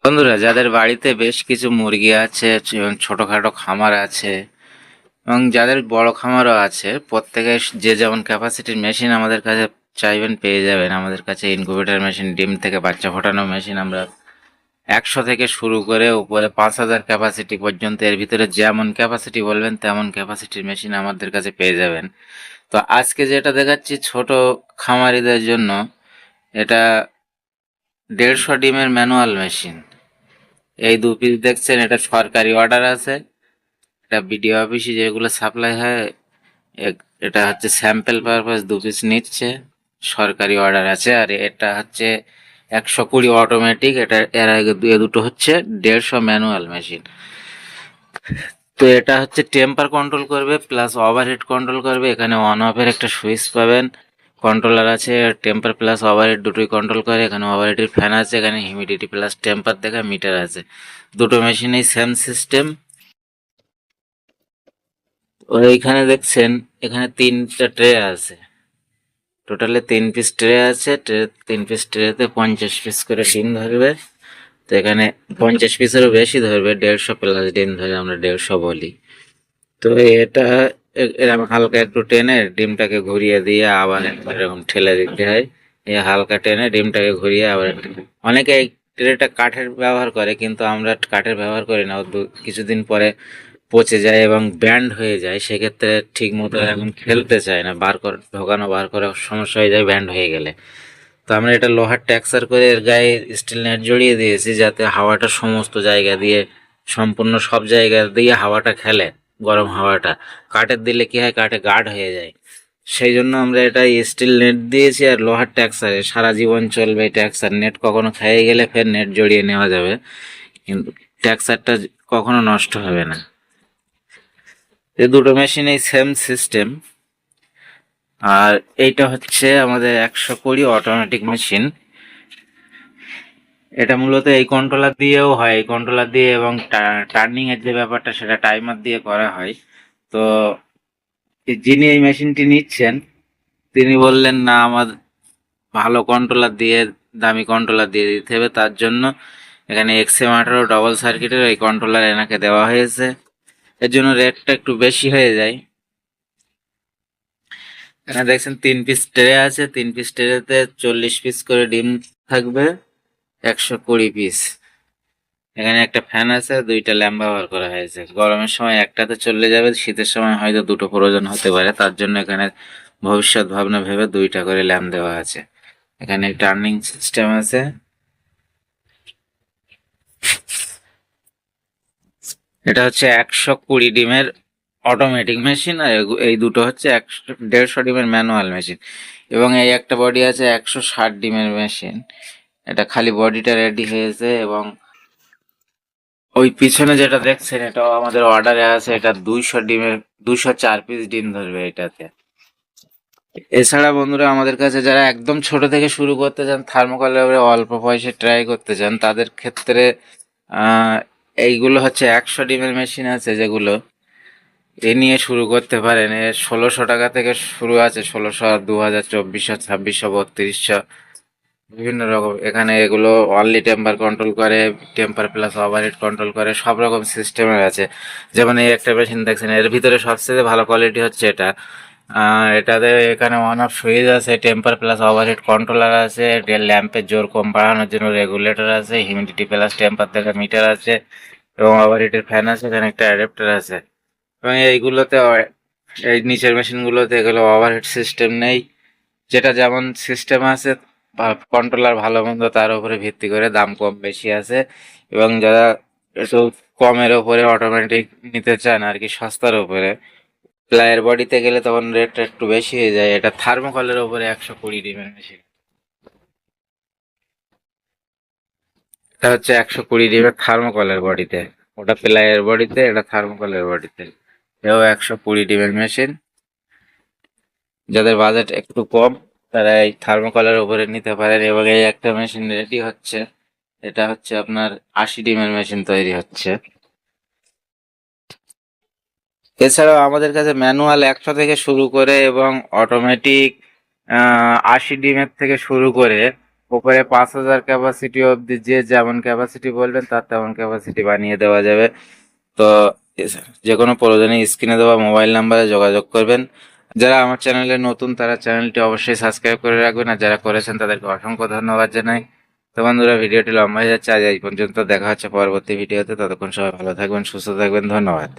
বন্ধুরা, যাদের বাড়িতে বেশ কিছু মুরগি আছে এবং ছোটখাটো খামার আছে এবং যাদের বড় খামারও আছে, প্রত্যেকে যে যেমন ক্যাপাসিটির মেশিন আমাদের কাছে চাইবেন পেয়ে যাবেন। আমাদের কাছে ইনকিউবেটর মেশিন, ডিম থেকে বাচ্চা ফোটানো মেশিন আমরা 100 থেকে শুরু করে উপরে 5,000 ক্যাপাসিটি পর্যন্ত, এর ভিতরে যেমন ক্যাপাসিটি বলবেন তেমন ক্যাপাসিটির মেশিন আমাদের কাছে পেয়ে যাবেন। তো আজকে যেটা দেখাচ্ছি ছোট খামারিদের জন্য, এটা 150 ডিমের ম্যানুয়াল মেশিন। এই 2 পিস দেখছেন, এটা সরকারি অর্ডার আছে। এটা বিডিও অফিসে যেগুলো সাপ্লাই হয়, এটা হচ্ছে স্যাম্পল পারপাস 2 পিস নিচ্ছে, সরকারি অর্ডার আছে। আর এটা হচ্ছে 120 অটোমেটিক, এটা এর আগে এ দুটো হচ্ছে 150 ম্যানুয়াল মেশিন। তো এটা হচ্ছে টেম্পার কন্ট্রোল করবে প্লাস ওভারহেড কন্ট্রোল করবে। এখানে অন অফের একটা সুইচ পাবেন, কন্ট্রোলার আছে, টেম্পার প্লাস ওভারহেড দুটোই কন্ট্রোল করে। এখানে ওভারহেডের ফ্যান আছে, এখানে হিউমিডিটি প্লাস টেম্পার দেখা মিটার আছে। দুটো মেশিনেই সেম সিস্টেম। এইখানে দেখছেন, এখানে 3টা ট্রে আছে, টোটালে 3 পিস ট্রে আছে। 3 পিস ট্রেতে 50 পিস করে ডিম ধরবে। তো এখানে 50 পিসেরও বেশি ধরবে, 150 প্লাস ডিম ধরে, আমরা 150 বলি। তো এটা এরকম হালকা একটু টেনে ডিমটাকে ঘুরিয়ে দিয়ে আবার একবার এরকম ঠেলে দিতে হয়। এই হালকা টেনে ডিমটাকে ঘুরিয়ে আবার অনেকে এই ট্রেটা কাঠের ব্যবহার করে, কিন্তু আমরা কাঠের ব্যবহার করি না। কিছুদিন পরে পচে যায় এবং ব্যান্ড হয়ে যায়, সেক্ষেত্রে ঠিক মতো এখন খেলতে চায় না, বার করে ঢোকানো বার করে সমস্যা হয়ে যায় ব্যান্ড হয়ে গেলে। তো আমরা এটা লোহার ট্যাক্সার করে এর গায়ে স্টিল নেট জড়িয়ে দিয়েছি, যাতে হাওয়াটা সমস্ত জায়গা দিয়ে, সম্পূর্ণ সব জায়গা দিয়ে হাওয়াটা খেলে। গরম হাওয়াটা কাঠের দিলে কি হয়, কাঠে গার্ড হয়ে যায়। সেই জন্য আমরা এটা স্টিল নেট দিয়েছি আর লোহার ট্যাক্সারে সারা জীবন চলবে। এই ট্যাক্সার নেট কখনো খেয়ে গেলে ফের নেট জড়িয়ে নেওয়া যাবে, কিন্তু ট্যাক্সারটা কখনো নষ্ট হবে না। এই দুটো মেশিনেই সেম সিস্টেম। আর এইটা হচ্ছে আমাদের 120 অটোমেটিক মেশিন। এটা মূলত এই কন্ট্রোলার দিয়েও হয়, এই কন্ট্রোলার দিয়ে এবং টার্নিং এর যে ব্যাপারটা সেটা টাইমার দিয়ে করা হয়। তো যিনি এই মেশিনটি নিচ্ছেন তিনি বললেন, না আমার ভালো কন্ট্রোলার দিয়ে, দামি কন্ট্রোলার দিয়ে দিতে হবে। তার জন্য এখানে XM18 ডবল সার্কিটের এই কন্ট্রোলার এনাকে দেওয়া হয়েছে। এর জন্য রেটটা একটু বেশি হয়ে যায়। এখানে দেখছেন 3 পিস ট্রে আছে, 3 পিস ট্রেতে 40 পিস করে ডিম থাকবে, 120 পিস। এখানে একটা ফ্যান আছে, 2টা ল্যাম্প ব্যবহার করা হয়েছে। গরমের সময় একটাতে চলে যাবে, শীতের সময় হয়তো দুটো প্রয়োজন হতে পারে, তার জন্য এখানে ভবিষ্যৎ ভাবনা ভেবে 2টা করে ল্যাম্প দেওয়া আছে। এখানে টার্নিং সিস্টেম আছে। এটা হচ্ছে 120 ডিমের অটোমেটিক মেশিন, আর এই দুটো হচ্ছে 150 ডিমের ম্যানুয়াল মেশিন। এবং এই একটা বডি আছে 160 ডিমের মেশিন। এটা খালি বডিটা রেডি হয়েছে। এবং ওই পিছনে যেটা দেখছেন, এটাও আমাদের অর্ডারে আছে। এটা 200 ডিমের, 204 পিস ডিম ধরবে এটাতে। এছাড়া বন্ধুরা, আমাদের কাছে যারা একদম ছোট থেকে শুরু করতে চান, থার্মোকলের অল্প পয়সা ট্রাই করতে চান, তাদের ক্ষেত্রে আহ, এইগুলো হচ্ছে 100 ডিমের মেশিন আছে, যেগুলো এ নিয়ে শুরু করতে পারেন। এর 1600 টাকা থেকে শুরু আছে, 1600, 2000, 2400, 2600, 3200, বিভিন্ন রকম। এখানে এগুলো অনলি টেম্পার কন্ট্রোল করে, টেম্পার প্লাস ওভারহেড কন্ট্রোল করে, সব রকম সিস্টেমের আছে। যেমন এই একটা মেশিন দেখছেন, এর ভিতরে সবচেয়ে ভালো কোয়ালিটি হচ্ছে এটা। এটাতে এখানে অন অফ সুইচ আছে, টেম্পার প্লাস ওভারহেড কন্ট্রোলার আছে, ল্যাম্পের জোর কম বাড়ানোর জন্য রেগুলেটর আছে, হিউমিডিটি প্লাস টেম্পার দেখা মিটার আছে, এবং ওভারহিটের ফ্যান আছে, এখানে একটা অ্যাডাপ্টার আছে। এবং এইগুলোতে এই নিচের মেশিনগুলোতে এগুলো ওভারহেড সিস্টেম নেই। যেটা যেমন সিস্টেম আছে, কন্ট্রোলার ভালো মন্দ তার উপরে ভিত্তি করে দাম কম বেশি আছে। এবং যারা একটু কমের ওপরে অটোমেটিক নিতে চান আর কি, সস্তার উপরে, প্লায়ের বডিতে গেলে তখন রেটটা একটু বেশি হয়ে যায়। এটা থার্মোকলের ওপরে 120 ডিমের মেশিন। এটা হচ্ছে 120 ডিমের থার্মোকলের বডিতে, ওটা প্লায়ের বডিতে, এটা থার্মোকলের বডিতে। এও 120 ডিমের মেশিন। যাদের বাজেট একটু কম তারা এই থার্মোকলের উপরে নিতে পারেন। এবং এই একটা মেশিন রেডি হচ্ছে, এটা হচ্ছে আপনার 80 ডিমের মেশিন তৈরি হচ্ছে। এছাড়াও আমাদের কাছে ম্যানুয়াল 100 থেকে শুরু করে এবং অটোমেটিক 80 ডিমের থেকে শুরু করে উপরে 5,000 ক্যাপাসিটি অবধি যে যেমন ক্যাপাসিটি বলবেন তার তেমন ক্যাপাসিটি বানিয়ে দেওয়া যাবে। তো যে কোনো প্রয়োজনে স্ক্রিনে দেওয়া মোবাইল নাম্বারে যোগাযোগ করবেন। যারা আমার চ্যানেলে নতুন তারা চ্যানেলটি অবশ্যই সাবস্ক্রাইব করে রাখবেন, আর যারা করেছেন তাদেরকে অসংখ্য ধন্যবাদ জানাই। তো বন্ধুরা, ভিডিওটি লম্বা হয়ে যাচ্ছে, আজ এই পর্যন্ত। দেখা হচ্ছে পরবর্তী ভিডিওতে। ততক্ষণ সবাই ভালো থাকবেন, সুস্থ থাকবেন, ধন্যবাদ।